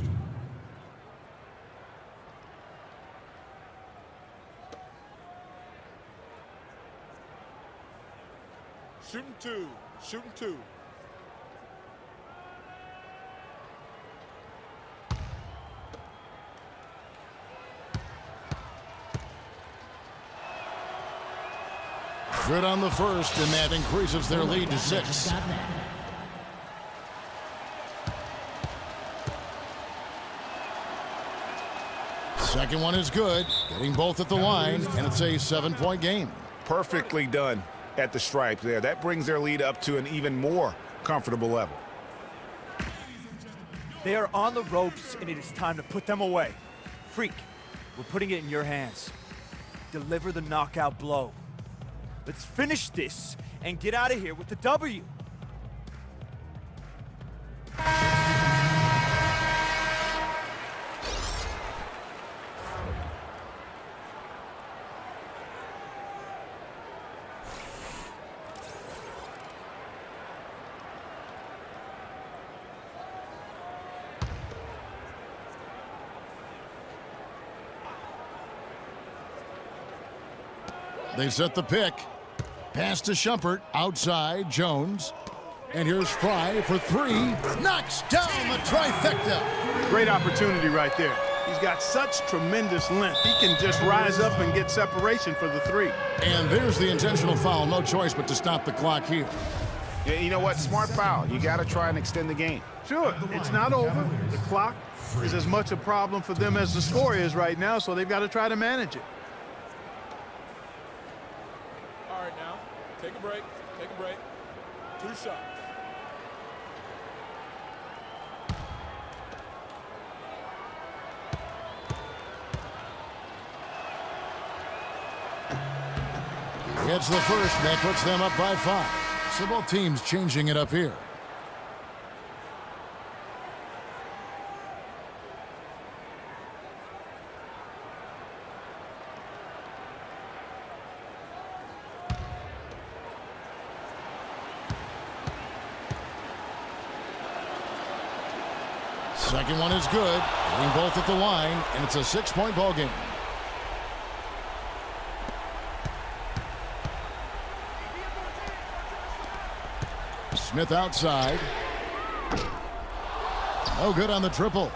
Shooting 2. Shooting 2. Good on the first, and that increases their lead to 6. Second one is good, getting both at the line, and it's a 7-point game. Perfectly done at the stripe there. That brings their lead up to an even more comfortable level. They are on the ropes, and it is time to put them away. Freak, we're putting it in your hands. Deliver the knockout blow. Let's finish this and get out of here with the W. They set the pick. Pass to Shumpert, outside, Jones. And here's Fry for 3. Knocks down the trifecta. Great opportunity right there. He's got such tremendous length. He can just rise up and get separation for the 3. And there's the intentional foul. No choice but to stop the clock here. Yeah, you know what? Smart foul. You got to try and extend the game. Sure, it's not over. The clock is as much a problem for them as the score is right now, so they've got to try to manage it. All right, now, take a break. Take a break. 2 shots. Gets the first, and that puts them up by 5. So both teams changing it up here. Second one is good. Hitting both at the line, and it's a 6-point ball game. Smith outside. No good on the triple.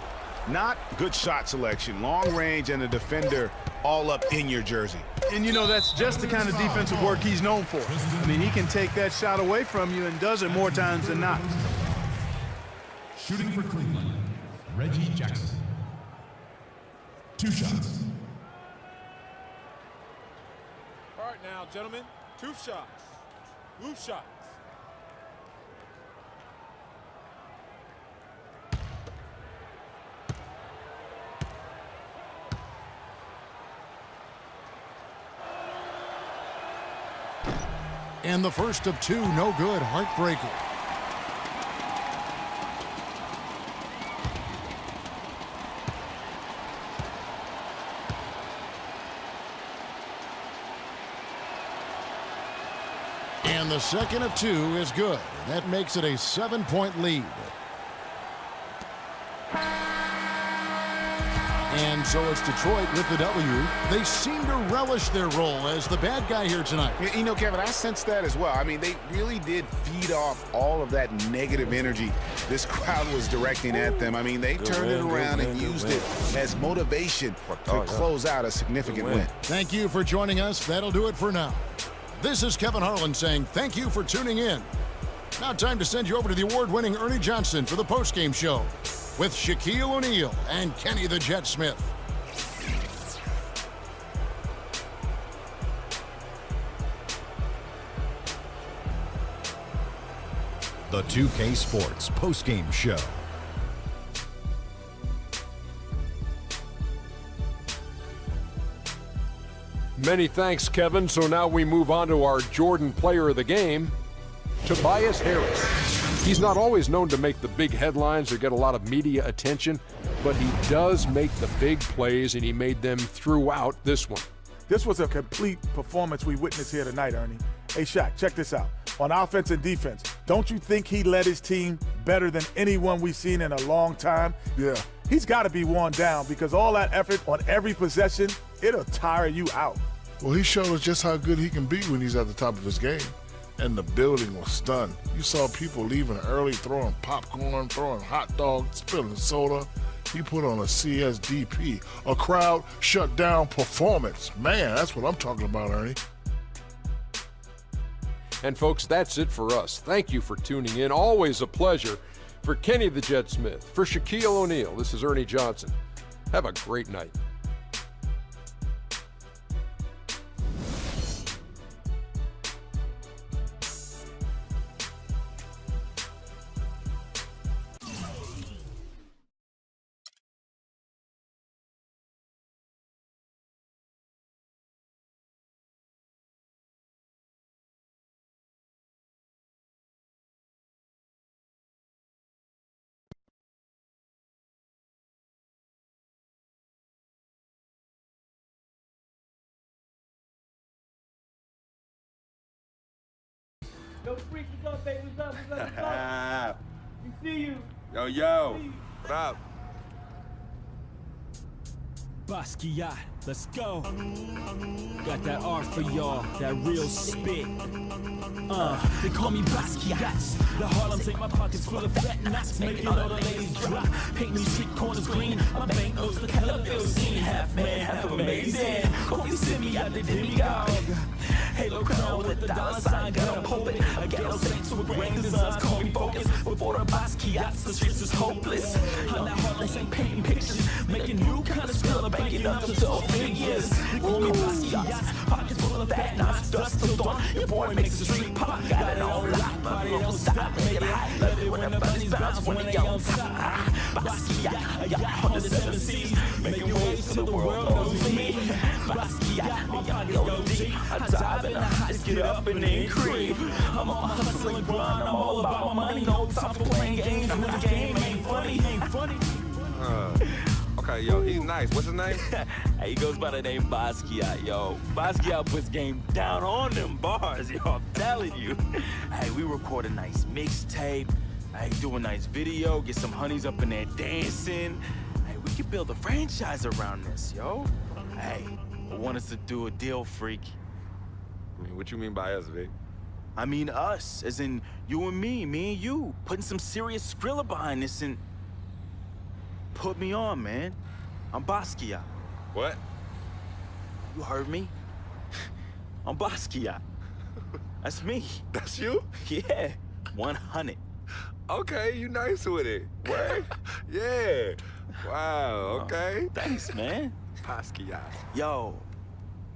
Not good shot selection. Long range and a defender all up in your jersey. And, you know, that's just the kind of defensive work he's known for. I mean, he can take that shot away from you and does it more times than not. Shooting for Cleveland, Reggie Jackson. 2 shots. All right, now, gentlemen, 2 shots. Loose shots. And the first of 2, no good. Heartbreaker. And the second of 2 is good. That makes it a 7-point lead. And so it's Detroit with the W. They seem to relish their role as the bad guy here tonight. You know, Kevin, I sense that as well. I mean, they really did feed off all of that negative energy this crowd was directing at them. I mean, they turned it around and used it as motivation to close out a significant win. Thank you for joining us. That'll do it for now. This is Kevin Harlan saying thank you for tuning in. Now time to send you over to the award-winning Ernie Johnson for the postgame show with Shaquille O'Neal and Kenny the Jet Smith. the 2K Sports postgame show. Many thanks, Kevin. So now we move on to our Jordan player of the game, Tobias Harris. He's not always known to make the big headlines or get a lot of media attention, but he does make the big plays, and he made them throughout this one. This was a complete performance we witnessed here tonight, Ernie. Hey, Shaq, check this out. On offense and defense, don't you think he led his team better than anyone we've seen in a long time? Yeah. He's got to be worn down because all that effort on every possession, it'll tire you out. Well, he showed us just how good he can be when he's at the top of his game. And the building was stunned. You saw people leaving early, throwing popcorn, throwing hot dogs, spilling soda. He put on a CSDP, a crowd shut down performance. Man, that's what I'm talking about, Ernie. And folks, that's it for us. Thank you for tuning in. Always a pleasure. For Kenny the Jet Smith, for Shaquille O'Neal, this is Ernie Johnson. Have a great night. Yo, freak, what's up, baby? What's up? We see you. Yo. What up? Basquiat, let's go. Got that art for y'all, that real spit. They call me Basquiat. The Harlem take my pockets full of fat knots, making all the ladies drop. Paint me street corners green, my bank notes the Cavaliers scene. Half man, half amazing. Holy send me out the demigod. Halo crown with the dollar sign, got a pulpit. A ghetto saints with grand designs, call me focus. Before the Basquiats, the streets is hopeless. I'm that Harlem Saint painting pictures, making new kind of skill, banking up to 12 figures. They call me Basquiats, pockets full of fat knots, dust till dawn. Your boy makes the street pop, got it on lock, body don't stop, make it hot. Love it when the bunnies bounce when they on top. Basquiat, I got 107 C's, making waves till the world knows me. Basquiat, my pockets go deep. I dive in the heights, get up and then creep. I'm on my hustle and grind, I'm all about my money. No time for playing games when the game ain't funny. Okay, yo, he's nice. What's his name? Hey, he goes by the name Basquiat, yo. Basquiat puts game down on them bars, yo, I'm telling you. Hey, we record a nice mixtape. Hey, do a nice video, get some honeys up in there dancing. Hey, we could build a franchise around this, yo. Hey, I want us to do a deal, freak. I mean, what you mean by us, Vic? I mean us, as in you and me and you, putting some serious Skrilla behind this and... Put me on, man. I'm Basquiat. What? You heard me? I'm Basquiat. That's me. That's you? Yeah, 100. Okay, you nice with it. What? Yeah. Wow, okay. Thanks, man. Basquiat. Yo,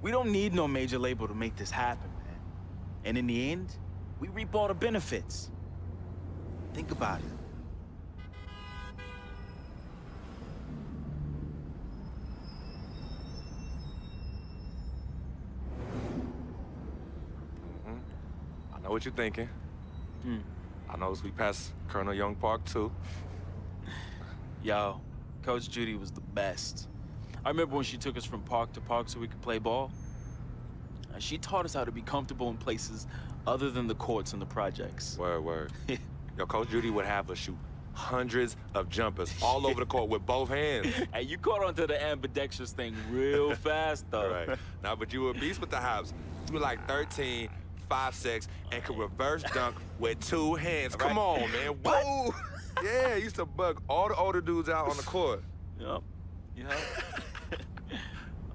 we don't need no major label to make this happen, man. And in the end, we reap all the benefits. Think about it. I know what you're thinking. I noticed we passed Colonel Young Park, too. Yo, Coach Judy was the best. I remember when she took us from park to park so we could play ball. She taught us how to be comfortable in places other than the courts and the projects. Word. Yo, Coach Judy would have us shoot hundreds of jumpers all over the court with both hands. Hey, you caught on to the ambidextrous thing real fast, though. Right. Nah, but you were a beast with the hops. You were like 13, 5'6", and could reverse dunk with two hands. Right. Come on, man. Whoa! Yeah, used to bug all the older dudes out on the court. Yep.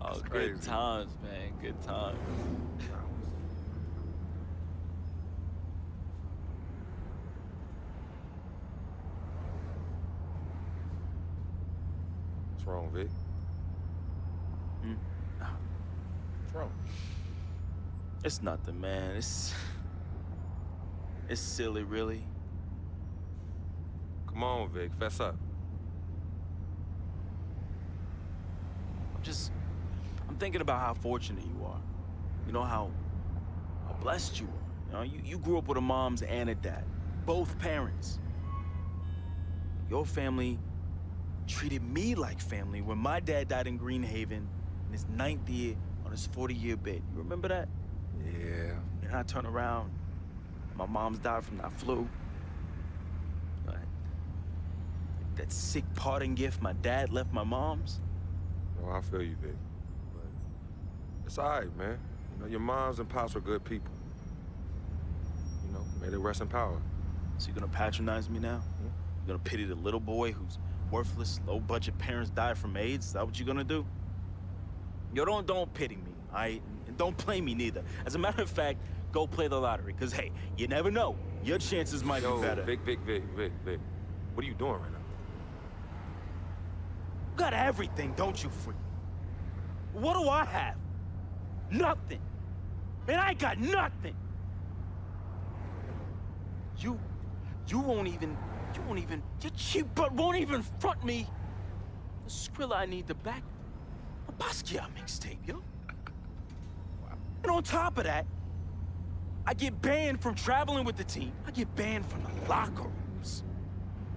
Oh, good times, man. Good times. What's wrong, Vic? What's wrong? It's nothing, man. It's silly, really. Come on, Vic, fess up. I'm thinking about how fortunate you are. You know, how blessed you are. You know, you grew up with a moms and a dad, both parents. Your family treated me like family when my dad died in Greenhaven in his 9th year on his 40-year bid. You remember that? Yeah. And I turn around, my mom's died from that flu. That sick parting gift my dad left my mom's. Oh, I feel you, Vic. But it's all right, man. You know, your moms and pops were good people. You know, may they rest in power. So you're gonna patronize me now? Hmm? You're gonna pity the little boy whose worthless, low-budget parents died from AIDS? Is that what you're gonna do? Yo, don't pity me, all right? And don't play me neither. As a matter of fact, go play the lottery, because, hey, you never know. Your chances might be better. Vic. What are you doing right now? You got everything, don't you, freak? What do I have? Nothing. And I got nothing. You won't even, your cheap butt won't even front me the Skrilla I need to back a Basquiat mixtape, yo. And on top of that, I get banned from traveling with the team. I get banned from the locker rooms.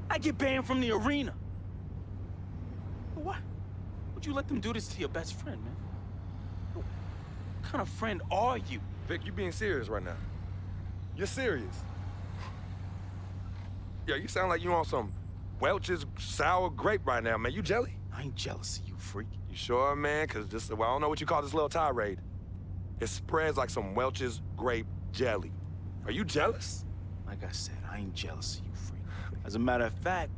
I get banned from the arena. What? Would you let them do this to your best friend, man? What kind of friend are you? Vic, you being serious right now. You're serious. Yeah, you sound like you on some Welch's sour grape right now, man. You jelly? I ain't jealous of you, freak. You sure, man? Because this, well, I don't know what you call this little tirade. It spreads like some Welch's grape jelly. Are you jealous? Like I said, I ain't jealous of you, freak. As a matter of fact,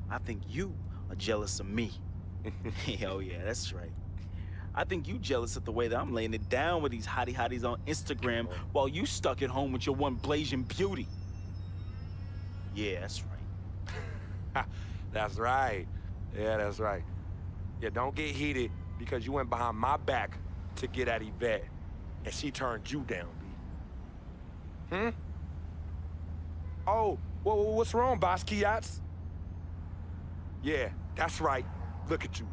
I think you are jealous of me. Oh yeah, that's right. I think you jealous of the way that I'm laying it down with these hotties on Instagram while you stuck at home with your one blazing beauty. Yeah, that's right. That's right. Yeah, that's right. Yeah, don't get heated because you went behind my back to get at Yvette, and she turned you down, B. Oh, what's wrong, Basquiats? Yeah, that's right. Look at you.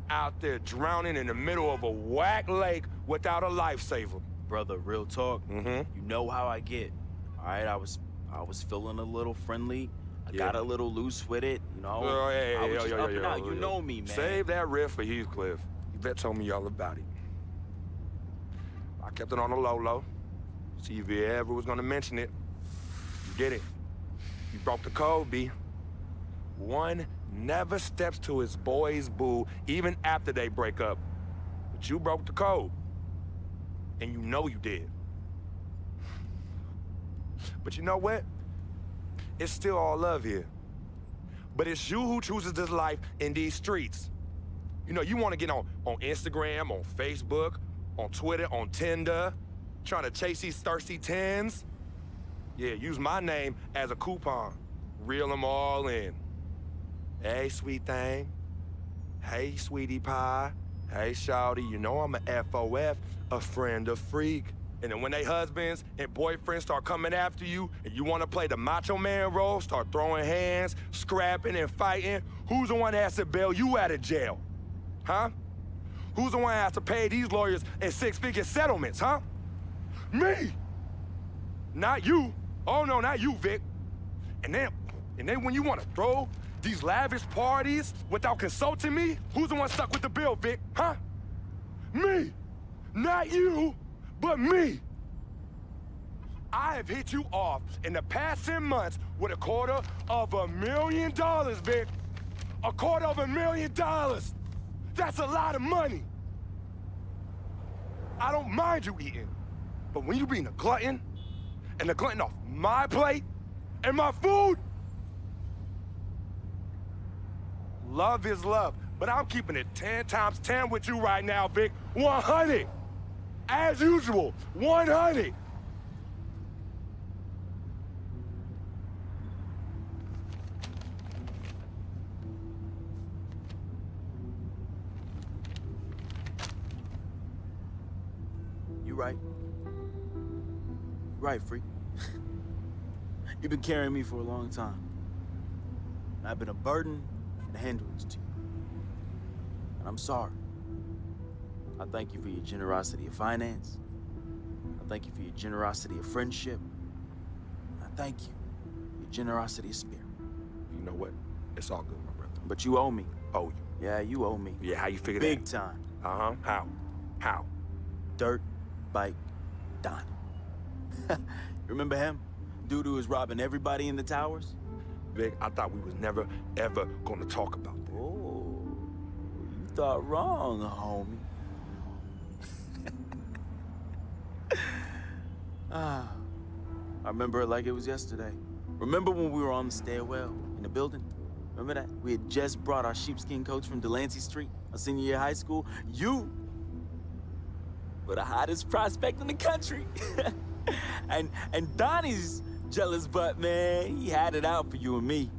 Out there drowning in the middle of a whack lake without a lifesaver. Brother, real talk. Mm-hmm. You know how I get. All right, I was feeling a little friendly. I got a little loose with it, you know. I was just up and out. You know me, man. Save that riff for Heathcliff. Yvette told me all about it. I kept it on the low. See if he ever was gonna mention it. You did it. You broke the code, B. One never steps to his boy's boo, even after they break up. But you broke the code. And you know you did. But you know what? It's still all love here. But it's you who chooses this life in these streets. You know, you want to get on Instagram, on Facebook, on Twitter, on Tinder, trying to chase these thirsty tens. Yeah, use my name as a coupon. Reel them all in. Hey, sweet thing. Hey, sweetie pie. Hey, shawty, you know I'm a FOF, a friend of freak. And then when they husbands and boyfriends start coming after you and you want to play the macho man role, start throwing hands, scrapping and fighting, who's the one that has to bail you out of jail? Huh? Who's the one that has to pay these lawyers in six-figure settlements, huh? Me! Not you. Oh, no, not you, Vic. And then when you want to throw these lavish parties without consulting me, who's the one stuck with the bill, Vic, huh? Me! Not you! But me! I have hit you off in the past 10 months with $250,000, Vic. $250,000! That's a lot of money. I don't mind you eating, but when you being a glutton, and a glutton off my plate and my food, love is love, but I'm keeping it 10 times 10 with you right now, Vic. 100! As usual, 100! You right. Right, freak. You've been carrying me for a long time. And I've been a burden and a hindrance to you. And I'm sorry. I thank you for your generosity of finance. I thank you for your generosity of friendship. I thank you for your generosity of spirit. You know what? It's all good, my brother. But you owe me. Owe you? Yeah, you owe me. Yeah, how you figure Big that? time. Uh-huh. How? How? Dirt Bike Donnie. Remember him? Dude who was robbing everybody in the towers? Vic, I thought we was never, ever gonna talk about that. Oh, you thought wrong, homie. I remember it like it was yesterday. Remember when we were on the stairwell in the building? Remember that? We had just brought our sheepskin coats from Delancey Street, our senior year of high school. You were the hottest prospect in the country. and Donnie's jealous butt, man, he had it out for you and me.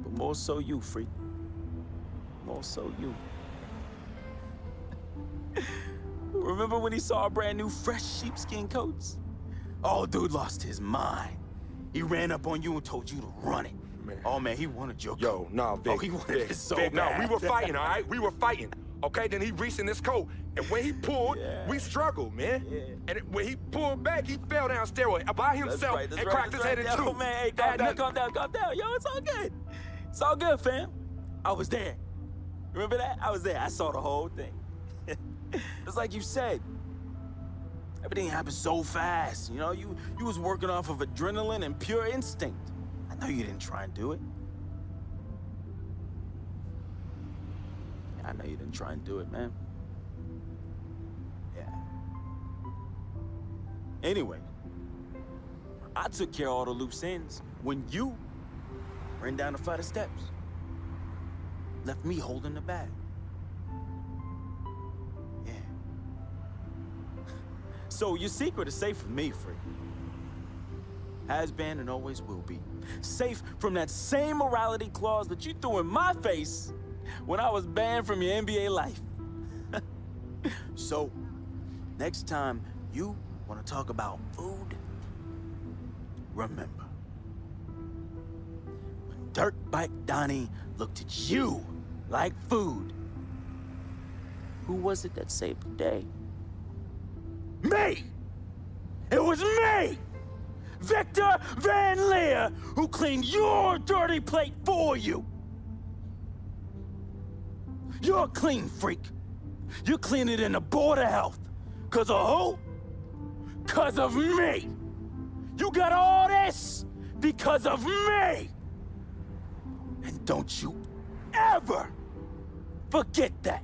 But more so you, freak. More so you. Remember when he saw our brand new fresh sheepskin coats? Oh, dude lost his mind. He ran up on you and told you to run it. Man. Oh, man, he wanted your Yo, coat. no, Vic. Oh, he wanted Vic, it so Vic, bad. No, we were fighting, all right? We were fighting. Okay, then he reached in his coat, and when he pulled, we struggled, man. Yeah. And when he pulled back, he fell down stairway by himself and cracked his head in two. Yo, man, hey, calm down. Yo, it's all good. It's all good, fam. I was there. Remember that? I was there. I saw the whole thing. It's like you said. Everything happened so fast, you know? You was working off of adrenaline and pure instinct. I know you didn't try and do it. Yeah, I know you didn't try and do it, man. Yeah. Anyway, I took care of all the loose ends when you ran down the flight of steps. Left me holding the bag. Yeah. So your secret is safe with me, Freak. Has been and always will be. Safe from that same morality clause that you threw in my face when I was banned from your NBA life. So, next time you want to talk about food, remember. When Dirt Bike Donnie looked at you like food, who was it that saved the day? Me! It was me! Victor Van Leer, who cleaned your dirty plate for you! You're a clean freak. You clean it in the Board of Health. 'Cause of who? 'Cause of me! You got all this because of me! And don't you ever forget that!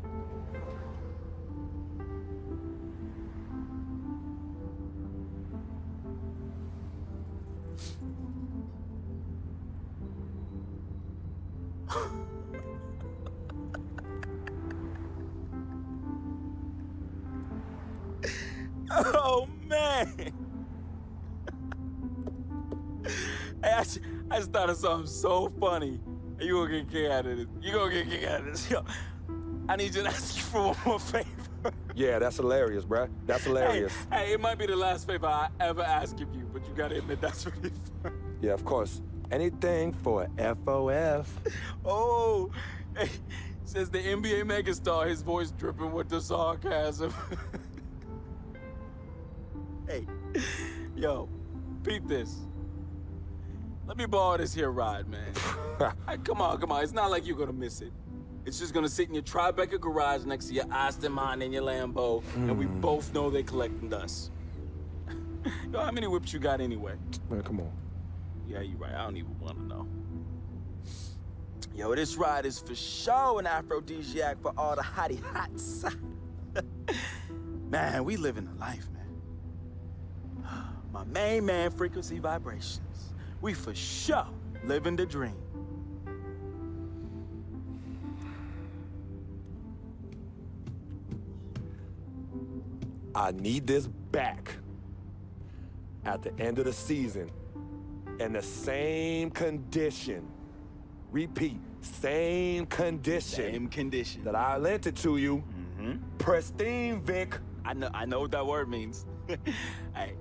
Oh, man! Hey, I just thought of something so funny. You gonna get a kick out of this. You gonna get a kick out of this. Yo, I need you to ask you for one more favor. Yeah, that's hilarious, bruh. That's hilarious. Hey, it might be the last favor I ever ask of you, but you gotta admit that's really fun. Yeah, of course. Anything for FOF. Oh, hey, says the NBA megastar, his voice dripping with the sarcasm. Hey, yo, peep this. Let me borrow this here ride, man. Hey, come on. It's not like you're gonna miss it. It's just gonna sit in your Tribeca garage next to your Aston Martin and your Lambo, and we both know they're collecting dust. Yo, how many whips you got anyway? Man, come on. Yeah, you're right. I don't even want to know. Yo, this ride is for sure an aphrodisiac for all the hottie hots. Man, we living the life, man. My main man, Frequency Vibrations. We for sure living the dream. I need this back at the end of the season in the same condition. Repeat, same condition. Same condition. That I lent it to you. Pristine, Vic. I know what that word means. Hey,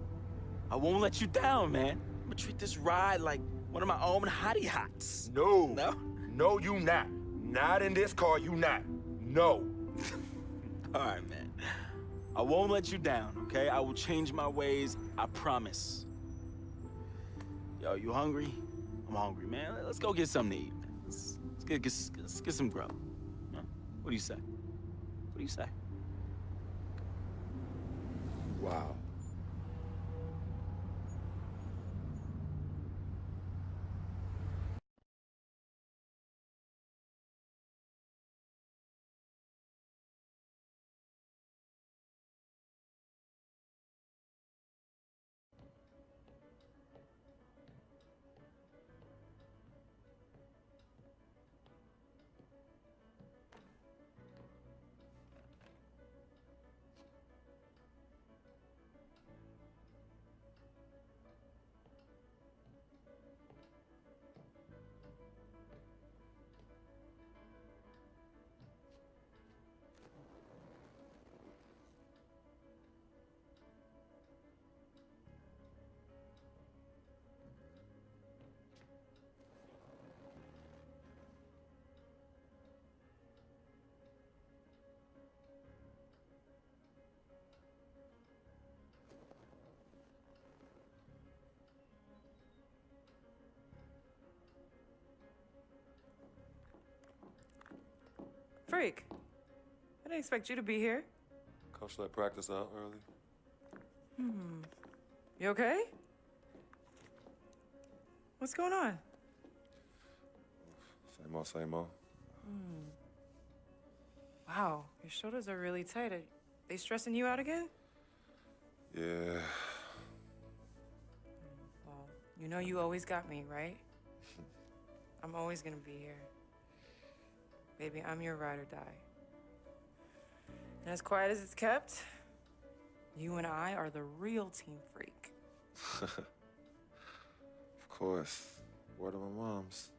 I won't let you down, man. I'm gonna treat this ride like One of my own hottie hots. No. No? No, you not. Not in this car, you not. No. All right, man. I won't let you down, okay? I will change my ways, I promise. Yo, you hungry? I'm hungry, man. Let's go get something to eat, man. Let's get some grub. Huh? What do you say? What do you say? Wow. Freak, I didn't expect you to be here. Coach let practice out early. You okay? What's going on? Same old, same old. Wow, your shoulders are really tight. Are they stressing you out again? Yeah. Well, you know you always got me, right? I'm always gonna be here. Baby, I'm your ride or die. And as quiet as it's kept, you and I are the real team Freak. Of course. Word of my mom's.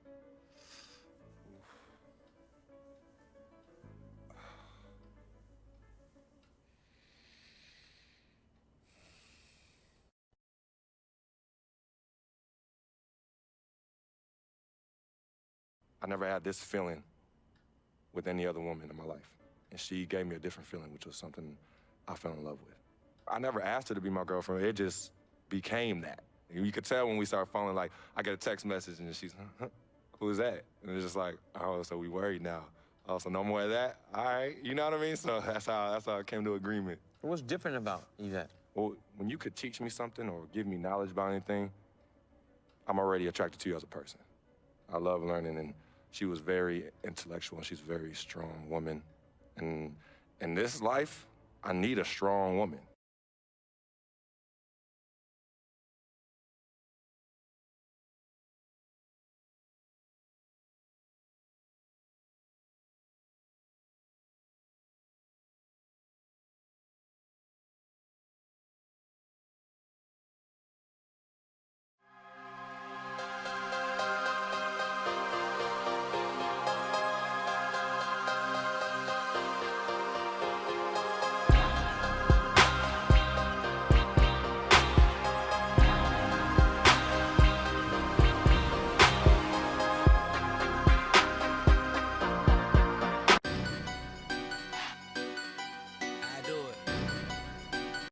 I never had this feeling with any other woman in my life. And she gave me a different feeling, which was something I fell in love with. I never asked her to be my girlfriend. It just became that. You could tell when we started falling, like, I get a text message and she's, who's that? And it's just like, oh, so we worried now. Oh, so no more of that? All right, you know what I mean? So that's how I came to agreement. What's different about Yvette? Well, when you could teach me something or give me knowledge about anything, I'm already attracted to you as a person. I love learning, and she was very intellectual, and she's a very strong woman. And in this life, I need a strong woman.